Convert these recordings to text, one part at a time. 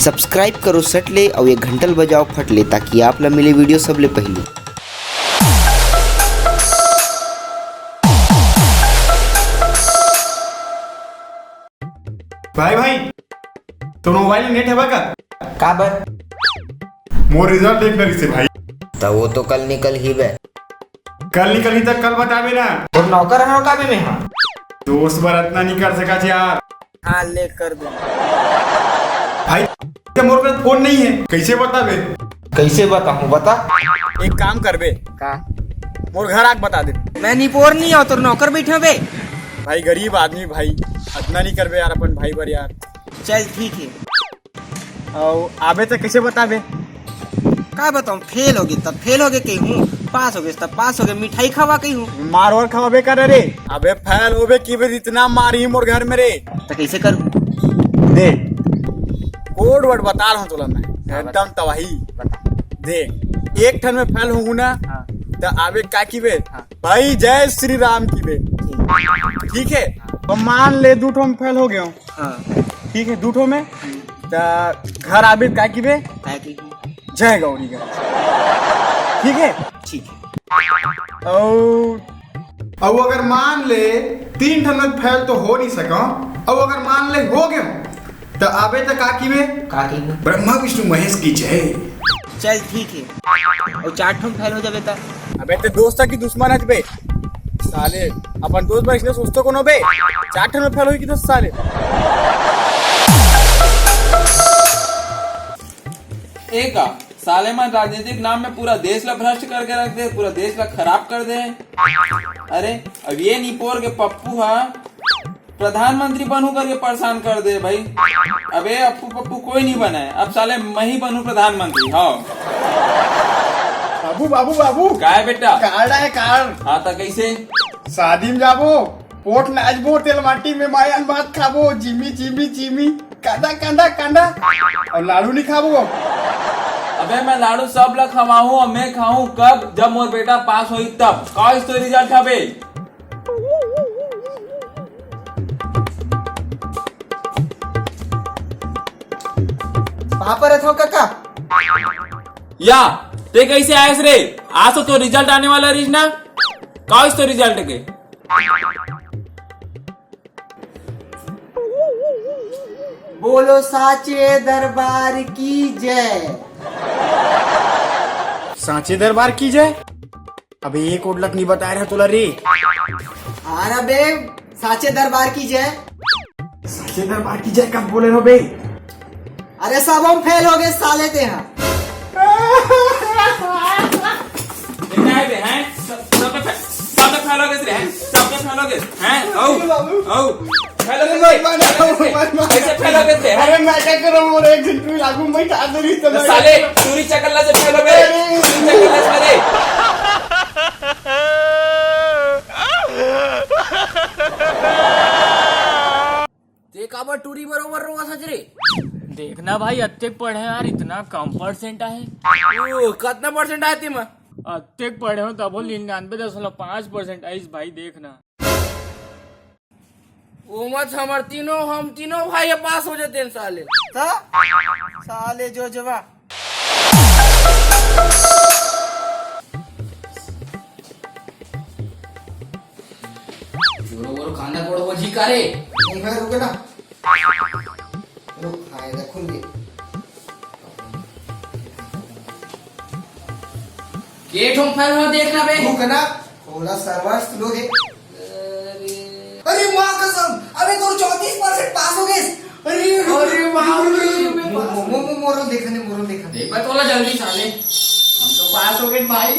Subscribe करो सटले और ये घंटल बजाओ फटले ताकि आप ला मिले वीडियो सबले पहले। भाई भाई तो मोबाइल में नेट है का? काबर मोर रिजल्ट देख लगी से भाई। तो वो तो कल निकल ही बे। कल निकल ही तक कल बताबे ना। और नौकर है काबे में हां दोस्त बार इतना नहीं कर सका यार। हां ले कर दो भाई के मोर पे फोन नहीं है कैसे बताबे? कैसे बताऊं बता। एक काम करबे का मोर घर आके बता दे। मैं निपोर नहीं हो तो नौकर बैठा बे। भाई गरीब आदमी भाई इतना नहीं करबे यार अपन भाई बर यार। चल ठीक है और आबे तो कैसे बताबे? का बताऊं फेल हो गए तब फेल हो गए कहीं हूँ, पास हो गए तब पास हो गए, मिठाई खवा कहीं हूँ। मार और खवाबे कर रे। अबे फैल होबे की बे इतना मारी मोर घर में रे। तो कैसे करूं? दे कोड वर्ड बता रहा हूँ तुला मैं एकदम तबाही। दे एक ठन में फैल हूँ ना तो आबे का की बे भाई जय श्री राम की बे। ठीक है तो मान ले दो ठो में फेल हो गया हूँ। ठीक है दो ठो में तो घर आबे का की बे जय गौरी का। ठीक है ठीक है। अब अगर मान ले तीन ठन में फेल तो हो नहीं सका। अब अगर मान ले हो गया तो आबे तो का की बे ब्रह्मा विष्णु महेश की जय। चल ठीक है और चार ठों फेल हो जाबे ता अबे ते दोस्त की दुश्मन है बे साले। अपन दोस्त भाई इसलिए सोचतो कोनो बे चार ठन में फेल होई की तो साले। एक साले में राजनीतिक नाम में पूरा देश ला भ्रष्ट करके रख दे, पूरा देश ला खराब कर दे। अरे अब ये निपोर के पप्पू हा प्रधानमंत्री बनू करके परेशान कर दे भाई। अबे अप्पू पप्पू कोई नहीं बना है, अब साले मैं ही बनू प्रधानमंत्री। हाँ बाबू बाबू बाबू का है बेटा? कार्ड है कार्ड। हाँ तो कैसे? शादी में जाबो पोट नाचबो तेल माटी में मायन भात खाबो जिमी जिमी जिमी कांदा कांदा कांदा और लाडू नहीं खाबो। अबे मैं लाडू सब ला खवाऊं और मैं खाऊं कब? जब मोर बेटा पास होई तब। का इस तो रिजल्ट है बे? पर रखो काका या ते कैसे आयस रे? आज तो रिजल्ट आने वाला रीज ना। का इस तो रिजल्ट के? बोलो साचे दरबार की जय। सांचे दरबार की जय। अबे एक ओडलक नहीं बता रहा तुला रे। अरे बे साचे दरबार की जय। सांचे दरबार की जय कब बोले हो बे? अरे सब हम फेल हो गए साले ते हैं। सब फैलोगे सब फैलोगे हैं? कैसे फैलोगे थे? अरे मैं क्या करूं और एक दिन तू लागू मैं खा दे तो साले चूरी चकल्ला से फैलोगे। चूरी चकल्ला से देखा बा टूरी बरोबर रोवा सच रे। देखना भाई अत्यक पढ़े यार, इतना कम परसेंट आए। ओ कितना परसेंट आए तुम? अत्यक पढ़े हो तब 99.5% आइस भाई देखना। ओ मत हमर हम तीनों भाई पास हो जाते हैं साले। साले जो जवा जोरो बोरो खाना कोड़ो वो जी करे। रुके ना रुक खाएगा खुल गए के ठों फैल हो देखना बे। रुक ना थोड़ा सर्वस लो दे। अरे माँ कसम अरे तो 34% पास हो गए। अरे मोरल देखने देख मैं तोला जल्दी साले हम तो पास हो गए भाई।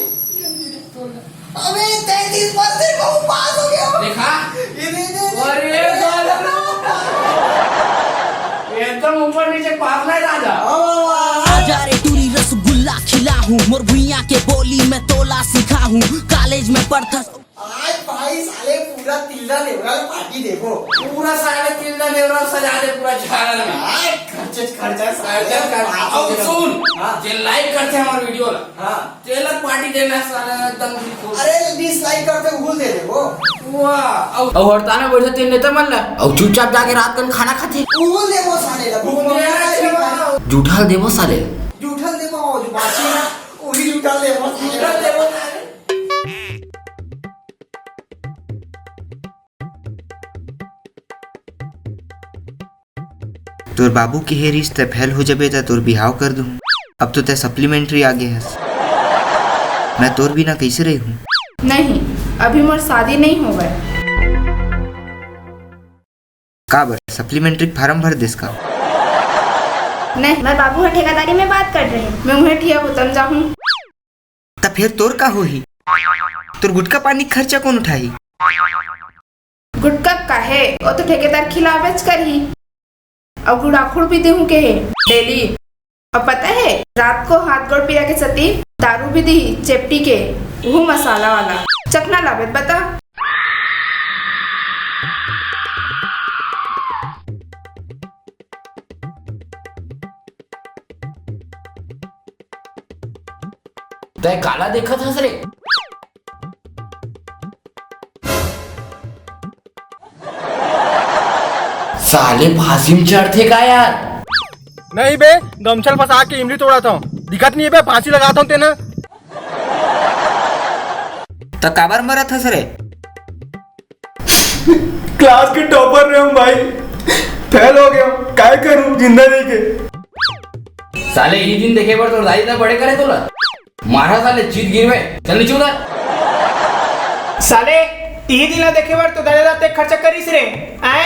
अबे 33% को पास हो गया। देखा अरे एकदम ऊपर नीचे पास नहीं राजा। आजा रे टूरी रसगुल्ला खिला हूँ, मोर भुइया के बोली में तोला सिखा हूँ, कॉलेज में पढ़ता। आज भाई साले पूरा तिल्ला लेवरा पार्टी देखो। पूरा साले तिल्ला नेवरा सजा दे पूरा झाड़ा में। खर्चा अब सुन जे लाइक करते हैं हमारे वीडियो ला हाँ तेलक पार्टी देना साला एकदम। अरे डिसलाइक करते भूल दे दे वो। वाह और हड़ताल में बैठे तेल नेता मन ला और चुपचाप जाके रात को खाना खाते। भूल दे वो साले ला। जूठा देवो साले जूठल देबो जो बाची ना वही जूठल देबो जूठल देबो तोर बाबू के हे रिश्ते फैल हो जबे त तोर बिहाव कर दूं। अब तो ते सप्लीमेंट्री आ गए हस। मैं तोर बिना कैसे रही हूँ? नहीं, अभी मोर शादी नहीं हो गए। का बर सप्लीमेंट्री फार्म भर देस का? नहीं, मैं बाबू है ठेकेदारी में बात कर रही हूँ। मैं उन्हें ठिया उतम जाऊँ। त फिर तोर का होही? तोर गुटका पानी खर्चा कौन उठाई? गुटका का है वो तो ठेकेदार खिलावेच कर ही। अब गुड़ाखुड़ भी देहूँ के है डेली। अब पता है रात को हाथ गोड़ पिया के सती दारू भी दी चेपटी के वो मसाला वाला चखना लावेत बता। तय काला देखत हस रे। साले फांसी में चढ़ते का यार? नहीं बे, गमछल फंसा के इमली तोड़ा था। दिक्कत नहीं है बे, फांसी लगाता हूँ तेना। त काबर मरत हस रे? क्लास के टॉपर रहे हम भाई, फेल हो गया। काय करूं जिंदगी के? साले ये दिन देखे पर तो दाई बड़े करे तोला मारा साले चीत गिरवे चल नीचे उधर। साले ये दिन देखे बार तो दादा ते खर्चा करिस रे आए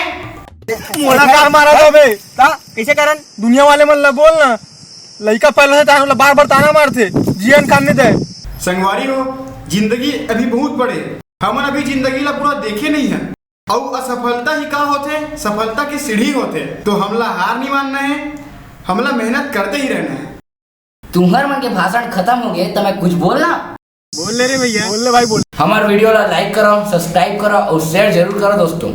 मोला कार मारा था बे। ता कैसे करन? दुनिया वाले मन ला बोल ना, लड़का पहले से ताना बार बार ताना मारते, जीवन करने दे। संगवारी हो, जिंदगी अभी बहुत बड़े। हमन अभी जिंदगी ला पूरा देखे नहीं है। और असफलता ही का होते, सफलता की सीढ़ी होते। तो हमला हार नहीं मानना है, हमला मेहनत करते ही रहना है। तुम्हार मन के भाषण खत्म हो गए तो मैं कुछ बोलना? बोल ले रे भैया, बोल ले भाई बोल। हमारे वीडियो ला लाइक करो, सब्सक्राइब करो और शेयर जरूर करो दोस्तों।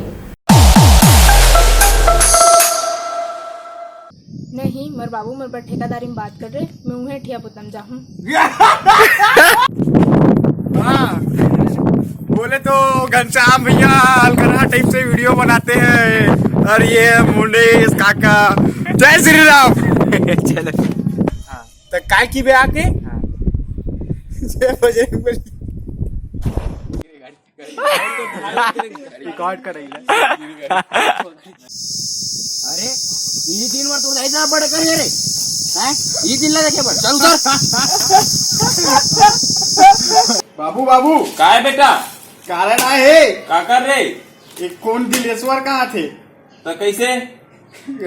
नहीं, मोर बाबू मोर पर ठेकेदारी में बात कर रहे, मैं उन्हें ठिया पुतम जाऊँ। हाँ, बोले तो घनश्याम भैया अलगरा टाइप से वीडियो बनाते हैं और ये मुंडेश काका। जय श्री राम। चलो तो काय की बे आके जय बजरंगबली रिकॉर्ड कर रही है। अरे ये दिन बार तो दाई बड़े करे रे हैं? ये दिन ला देखे पर चल उधर। बाबू बाबू का है बेटा? कारण है का कर रे? एक कौन दिलेश्वर कहाँ थे? तो कैसे?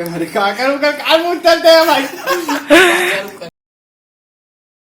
अरे का करूँ का मुंह चलते हैं भाई।